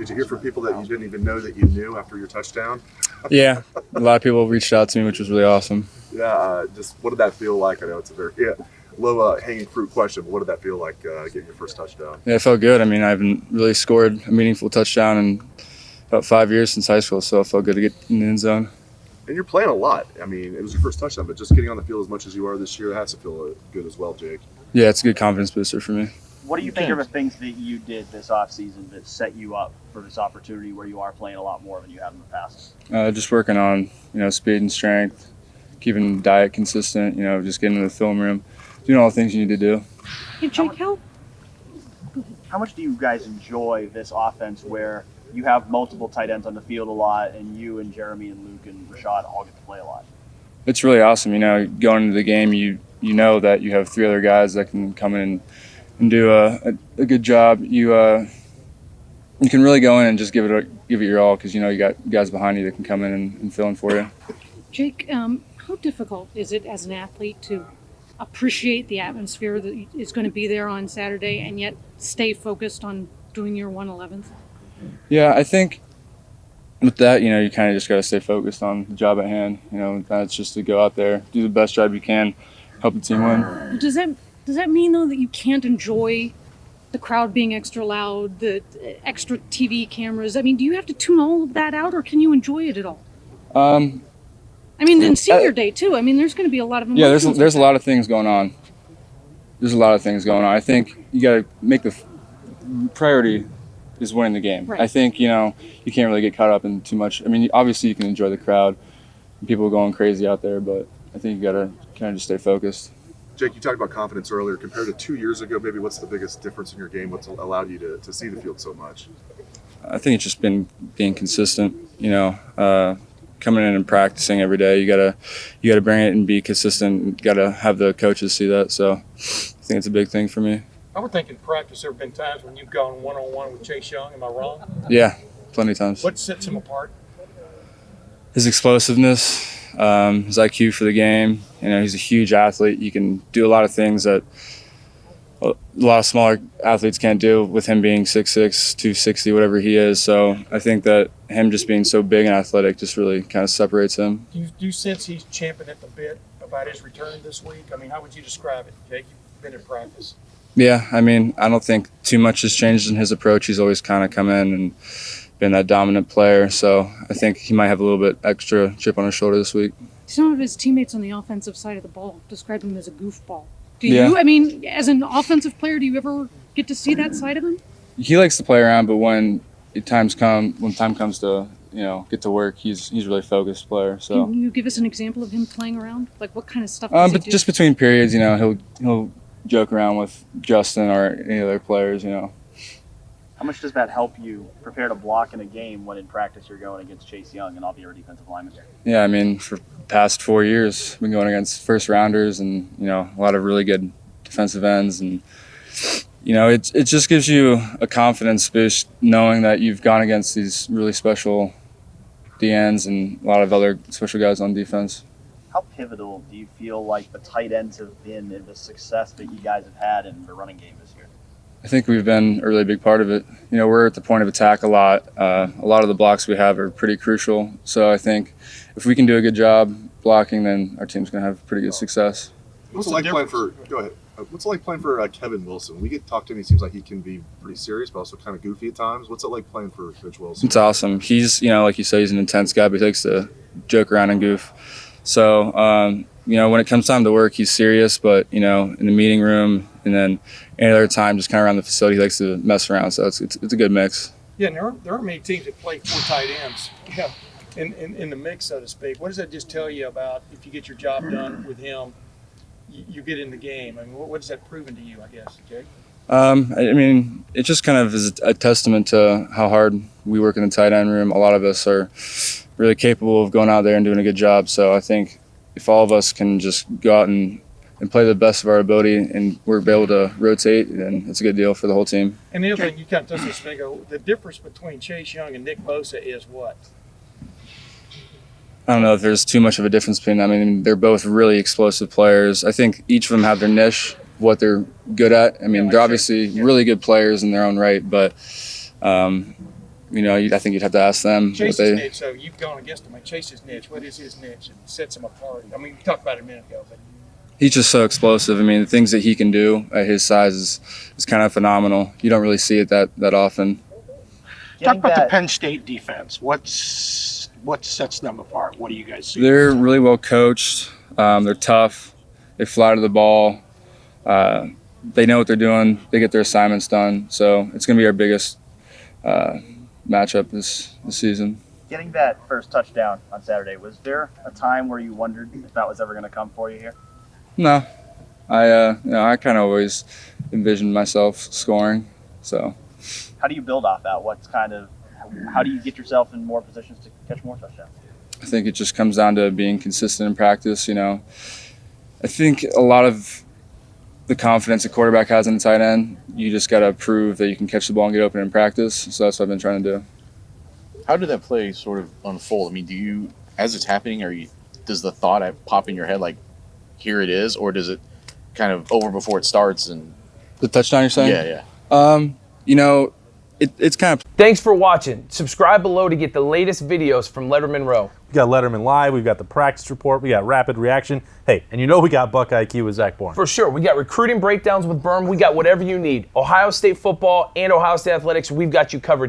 Did you hear from people that you didn't even know that you knew after your touchdown? Yeah, a lot of people reached out to me, which was really awesome. Yeah, just what did that feel like? I know it's a very low hanging fruit question, but what did that feel like getting your first touchdown? Yeah, it felt good. I mean, I haven't really scored a meaningful touchdown in about 5 years since high school, so it felt good to get in the end zone. And you're playing a lot. I mean, it was your first touchdown, but just getting on the field as much as you are this year has to feel good as well, Jake. Yeah, it's a good confidence booster for me. What do you think are the things that you did this offseason that set you up for this opportunity where you are playing a lot more than you have in the past? Just working on, speed and strength, keeping the diet consistent, just getting in the film room, doing all the things you need to do. Hey, Jake, How much do you guys enjoy this offense where you have multiple tight ends on the field a lot and you and Jeremy and Luke and Rashad all get to play a lot? It's really awesome. Going into the game, you know that you have 3 other guys that can come in and do a good job. You can really go in and just give it your all because you got guys behind you that can come in and fill in for you. Jake, how difficult is it as an athlete to appreciate the atmosphere that is going to be there on Saturday and yet stay focused on doing your 111th? Yeah, I think with that, you kind of just got to stay focused on the job at hand. That's just to go out there, do the best job you can, help the team win. Does that mean, though, that you can't enjoy the crowd being extra loud, the extra TV cameras? I mean, do you have to tune all of that out, or can you enjoy it at all? In senior day, too. I mean, there's going to be a lot of emotions. Yeah, there's a lot of things going on. I think you got to make the priority is winning the game. Right. I think, you can't really get caught up in too much. I mean, obviously you can enjoy the crowd, people going crazy out there, but I think you got to kind of just stay focused. Jake, you talked about confidence earlier. Compared to 2 years ago, maybe what's the biggest difference in your game? What's allowed you to see the field so much? I think it's just been being consistent, coming in and practicing every day. You gotta bring it and be consistent. You gotta have the coaches see that. So I think it's a big thing for me. I would think in practice there have been times when you've gone one-on-one with Chase Young. Am I wrong? Yeah, plenty of times. What sets him apart? His explosiveness, his IQ for the game. He's a huge athlete. You can do a lot of things that a lot of smaller athletes can't do with him being 6'6", 260, whatever he is. So I think that him just being so big and athletic just really kind of separates him. Do you sense he's champing at the bit about his return this week? I mean, how would you describe it, Jake? You've been in practice. Yeah, I don't think too much has changed in his approach. He's always kind of come in and been that dominant player. So I think he might have a little bit extra chip on his shoulder this week. Some of his teammates on the offensive side of the ball describe him as a goofball. Do Yeah. you? As an offensive player, do you ever get to see that side of him? He likes to play around, but when time comes to get to work, he's a really focused player. So Can you give us an example of him playing around? Like what kind of stuff does he but do? just between periods, he'll joke around with Justin or any other players. How much does that help you prepare to block in a game when in practice you're going against Chase Young and all the other defensive linemen? Yeah, for the past 4 years, I've been going against first rounders and a lot of really good defensive ends, and it just gives you a confidence boost knowing that you've gone against these really special DNs and a lot of other special guys on defense. How pivotal do you feel like the tight ends have been in the success that you guys have had in the running game this year? I think we've been a really big part of it. We're at the point of attack a lot. A lot of the blocks we have are pretty crucial. So I think if we can do a good job blocking, then our team's going to have pretty good success. What's it like playing for Kevin Wilson? We get talked to him. He seems like he can be pretty serious, but also kind of goofy at times. What's it like playing for Coach Wilson? It's awesome. He's, like you say, he's an intense guy, but he likes to joke around and goof. So, when it comes time to work, he's serious, but, in the meeting room and then any other time just kind of around the facility, he likes to mess around. So it's a good mix. Yeah, and there aren't many teams that play 4 tight ends in the mix, so to speak. What does that just tell you about if you get your job done with him, you get in the game? I mean, what has that proven to you, I guess, Jake? It just kind of is a testament to how hard we work in the tight end room. A lot of us are really capable of going out there and doing a good job. So I think if all of us can just go out and play the best of our ability and we're able to rotate, then it's a good deal for the whole team. And the other thing you kind of touched on this thing, the difference between Chase Young and Nick Bosa is what? I don't know if there's too much of a difference between them. They're both really explosive players. I think each of them have their niche, what they're good at. They're obviously really good players in their own right, but I think you'd have to ask them. Chase's niche, so you've gone against him. Chase's niche, what is his niche? And sets him apart. I mean, we talked about it a minute ago, but He's just so explosive. I mean, the things that he can do at his size is kind of phenomenal. You don't really see it that often. Talk about the Penn State defense. What sets them apart? What do you guys see? They're really well coached. They're tough. They fly to the ball. They know what they're doing. They get their assignments done. So it's going to be our biggest matchup this season. Getting that first touchdown on Saturday, was there a time where you wondered if that was ever going to come for you here? No, I kind of always envisioned myself scoring. So How do you build off that? How do you get yourself in more positions to catch more touchdowns? I think it just comes down to being consistent in practice. I think a lot of the confidence a quarterback has in the tight end, you just got to prove that you can catch the ball and get open in practice. So that's what I've been trying to do. How did that play sort of unfold? I mean, as it's happening, does the thought pop in your head like, here it is, or does it kind of over before it starts? And The touchdown you're saying? yeah. It's kind of. Thanks for watching. Subscribe below to get the latest videos from Lettermen Row. We got Letterman Live, we've got the practice report, we got rapid reaction. Hey, and we got Buck IQ with Zach Bourne. For sure. We got recruiting breakdowns with Berm. We got whatever you need. Ohio State football and Ohio State athletics, we've got you covered.